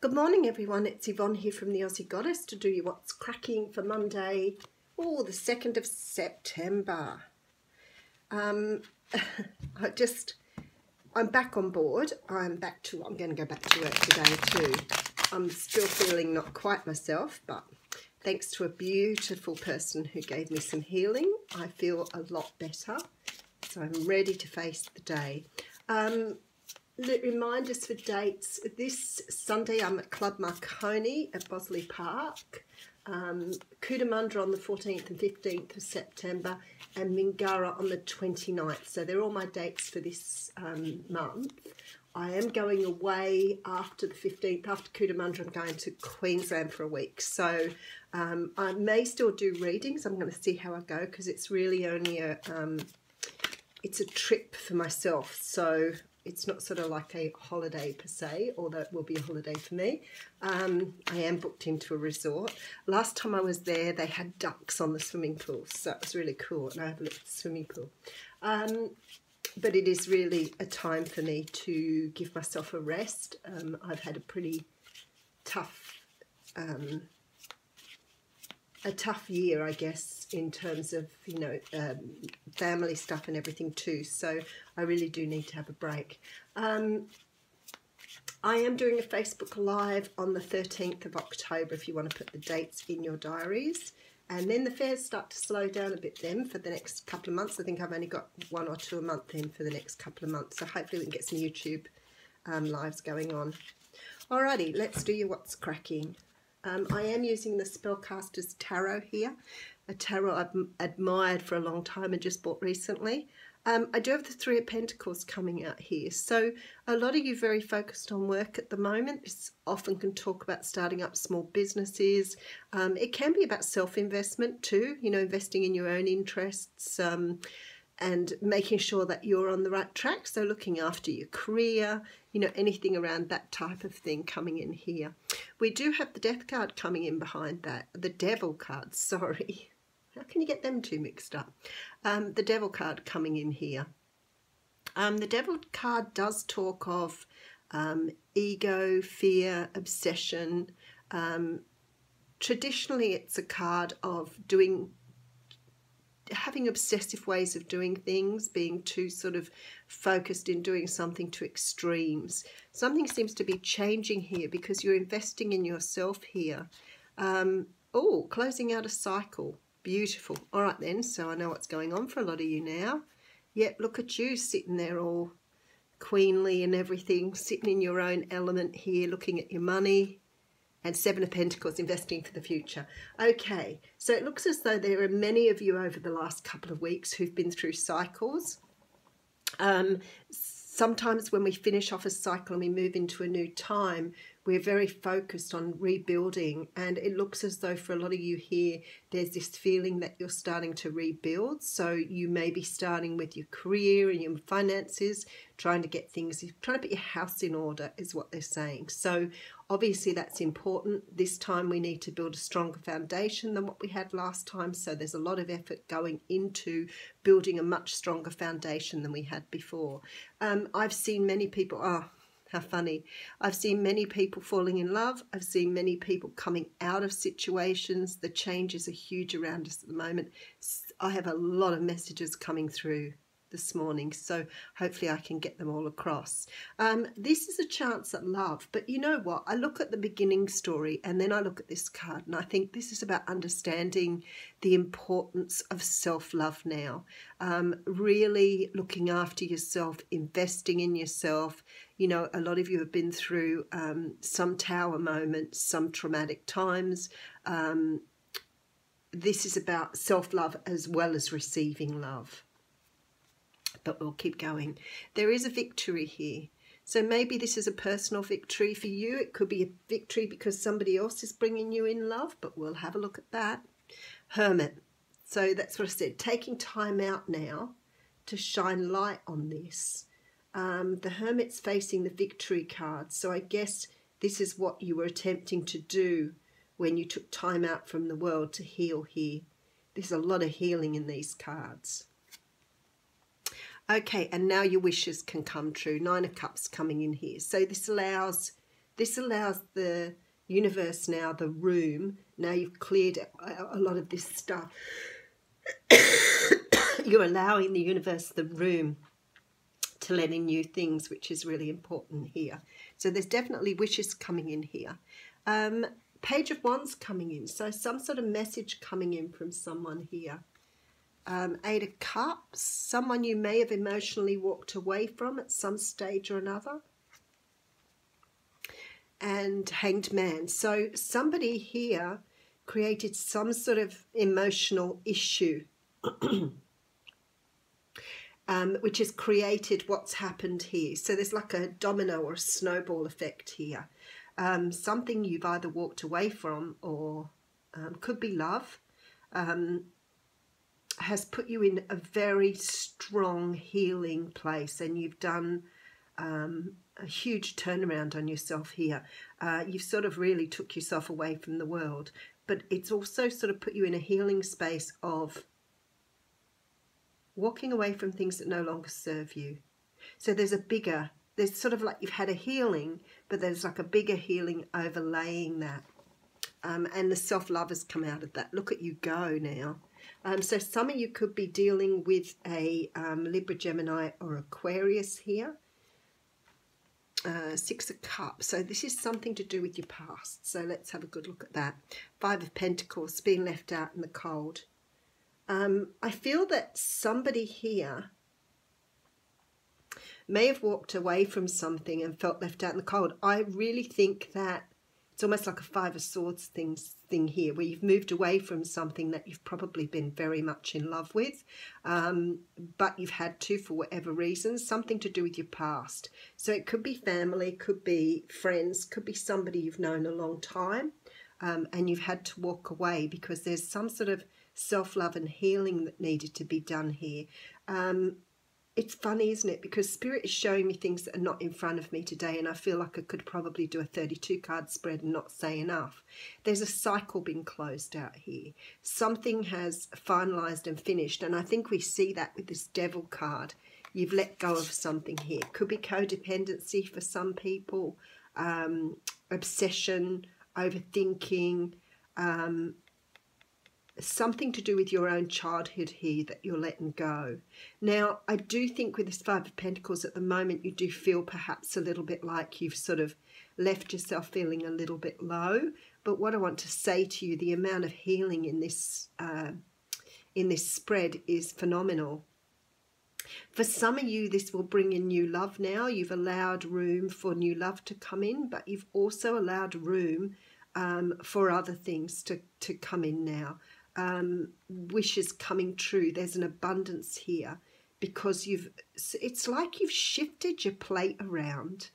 Good morning, everyone. It's Yvonne here from the Aussie Goddess to do you what's cracking for Monday, the 2nd of September. I'm back on board. I'm going to go back to work today too. I'm still feeling not quite myself, but thanks to a beautiful person who gave me some healing, I feel a lot better. So I'm ready to face the day. Reminders for dates. This Sunday I'm at Club Marconi at Bosley Park, Cootamundra on the 14th and 15th of September, and Mingara on the 29th. So they're all my dates for this month. I am going away after the 15th. After Cootamundra, I'm going to Queensland for a week. So I may still do readings. I'm going to see how I go because it's really only it's a trip for myself. So it's not sort of like a holiday per se, although it will be a holiday for me. I am booked into a resort. Last time I was there, they had ducks on the swimming pool, so it was really cool, and I have a look at the swimming pool. But it is really a time for me to give myself a rest. I've had a pretty tough year, I guess, in terms of, family stuff and everything too. So I really do need to have a break. I am doing a Facebook Live on the 13th of October if you want to put the dates in your diaries. And then the fairs start to slow down a bit then for the next couple of months. I think I've only got 1 or 2 a month in for the next couple of months. So hopefully we can get some YouTube lives going on. Alrighty, let's do your what's cracking. I am using the Spellcasters Tarot here, a tarot I've admired for a long time and just bought recently. I do have the Three of Pentacles coming out here. So a lot of you very focused on work at the moment. It's often can talk about starting up small businesses. It can be about self-investment too, investing in your own interests and making sure that you're on the right track. So looking after your career, anything around that type of thing coming in here. We do have the Death card coming in behind that. The Devil card, sorry. How can you get them two mixed up? The Devil card coming in here. The Devil card does talk of ego, fear, obsession. Traditionally, it's a card of having obsessive ways of doing things, being too sort of focused in doing something to extremes. Something seems to be changing here because you're investing in yourself here. Closing out a cycle. Beautiful. All right then, so I know what's going on for a lot of you now. Yep, look at you sitting there all queenly and everything, sitting in your own element here, looking at your money. And Seven of Pentacles, investing for the future. Okay, so it looks as though there are many of you over the last couple of weeks who've been through cycles. Sometimes when we finish off a cycle and we move into a new time, we're very focused on rebuilding. And it looks as though for a lot of you here, there's this feeling that you're starting to rebuild. So you may be starting with your career and your finances, trying to put your house in order is what they're saying. So obviously that's important. This time we need to build a stronger foundation than what we had last time. So there's a lot of effort going into building a much stronger foundation than we had before. I've seen many people, how funny. I've seen many people falling in love. I've seen many people coming out of situations. The changes are huge around us at the moment. I have a lot of messages coming through this morning, so hopefully I can get them all across. This is a chance at love, but you know what? I look at the beginning story and then I look at this card and I think this is about understanding the importance of self-love now. Really looking after yourself, investing in yourself. A lot of you have been through some tower moments, some traumatic times. This is about self-love as well as receiving love. But we'll keep going. There is a victory here. So maybe this is a personal victory for you. It could be a victory because somebody else is bringing you in love, but we'll have a look at that. Hermit. So that's what I said. Taking time out now to shine light on this. The Hermit's facing the victory card. So I guess this is what you were attempting to do when you took time out from the world to heal here. There's a lot of healing in these cards. Okay, and now your wishes can come true. Nine of Cups coming in here. So this allows This allows the universe now, the room, now you've cleared a lot of this stuff. You're allowing the universe the room to let in new things, which is really important here. So there's definitely wishes coming in here. Page of Wands coming in, so some sort of message coming in from someone here. Eight of Cups, someone you may have emotionally walked away from at some stage or another. And Hanged Man, so somebody here created some sort of emotional issue which has created what's happened here. So there's like a domino or a snowball effect here. Something you've either walked away from, or could be love, has put you in a very strong healing place, and you've done a huge turnaround on yourself here. You've sort of really took yourself away from the world, but it's also sort of put you in a healing space of walking away from things that no longer serve you. So there's sort of like you've had a healing, but there's like a bigger healing overlaying that. And the self-love has come out of that. Look at you go now. So some of you could be dealing with a Libra, Gemini or Aquarius here. Six of Cups. So this is something to do with your past. So let's have a good look at that. Five of Pentacles, being left out in the cold. I feel that somebody here may have walked away from something and felt left out in the cold. I really think that it's almost like a Five of Swords thing here, where you've moved away from something that you've probably been very much in love with, but you've had to, for whatever reason, something to do with your past. So it could be family, could be friends, could be somebody you've known a long time, and you've had to walk away because there's some sort of self-love and healing that needed to be done here. It's funny, isn't it? Because Spirit is showing me things that are not in front of me today, and I feel like I could probably do a 32 card spread and not say enough. There's a cycle being closed out here. Something has finalized and finished, and I think we see that with this Devil card. You've let go of something here. Could be codependency for some people, obsession, overthinking, something to do with your own childhood here that you're letting go. Now, I do think with this Five of Pentacles at the moment, you do feel perhaps a little bit like you've sort of left yourself feeling a little bit low. But what I want to say to you, the amount of healing in this spread is phenomenal. For some of you, this will bring in new love now. You've allowed room for new love to come in, but you've also allowed room for other things to come in now. Wishes coming true. There's an abundance here because it's like you've shifted your plate around.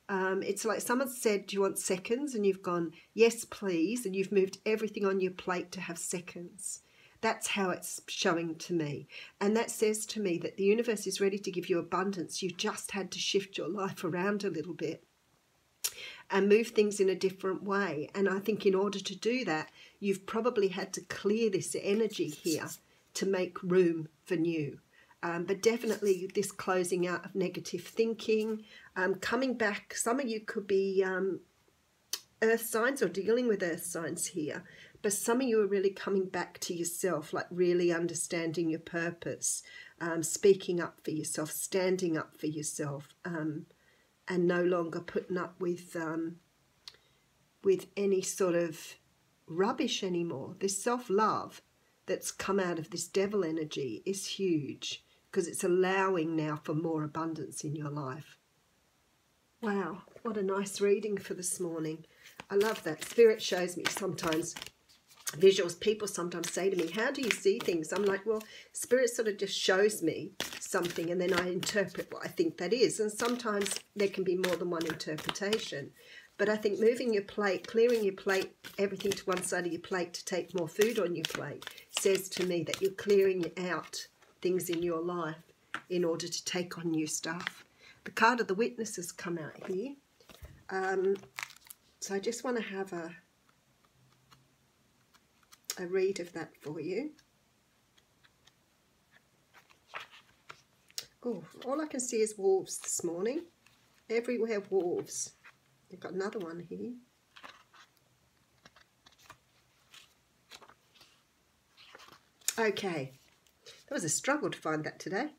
It's like someone said, do you want seconds? And you've gone, yes, please. And you've moved everything on your plate to have seconds. That's how it's showing to me. And that says to me that the universe is ready to give you abundance. You just had to shift your life around a little bit and move things in a different way. And I think in order to do that, you've probably had to clear this energy here to make room for new. But definitely this closing out of negative thinking, coming back. Some of you could be earth signs or dealing with earth signs here. But some of you are really coming back to yourself, like really understanding your purpose, speaking up for yourself, standing up for yourself, and no longer putting up with any sort of rubbish anymore. This self-love that's come out of this devil energy is huge because it's allowing now for more abundance in your life. Wow, what a nice reading for this morning. I love that. Spirit shows me sometimes visuals. People sometimes say to me, how do you see things? I'm like, well, Spirit sort of just shows me something and then I interpret what I think that is. And sometimes there can be more than one interpretation. But I think moving your plate, clearing your plate, everything to one side of your plate to take more food on your plate says to me that you're clearing out things in your life in order to take on new stuff. The card of the Witness has come out here. So I just want to have a read of that for you. Oh, all I can see is wolves this morning. Everywhere wolves. I've got another one here. Okay, that was a struggle to find that today.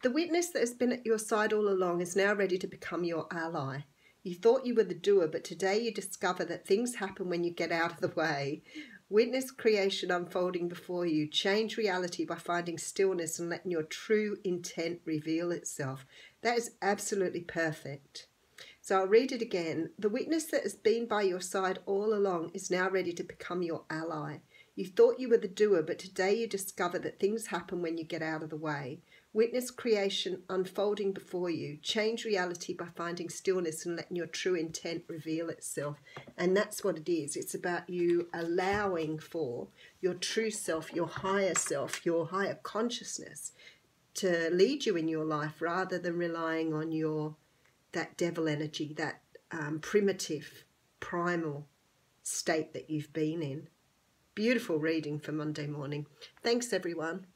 The witness that has been at your side all along is now ready to become your ally. You thought you were the doer, but today you discover that things happen when you get out of the way. Witness creation unfolding before you. Change reality by finding stillness and letting your true intent reveal itself. That is absolutely perfect. So I'll read it again. The witness that has been by your side all along is now ready to become your ally. You thought you were the doer, but today you discover that things happen when you get out of the way. Witness creation unfolding before you. Change reality by finding stillness and letting your true intent reveal itself. And that's what it is. It's about you allowing for your true self, your higher consciousness to lead you in your life rather than relying on that devil energy, that primitive, primal state that you've been in. Beautiful reading for Monday morning. Thanks, everyone.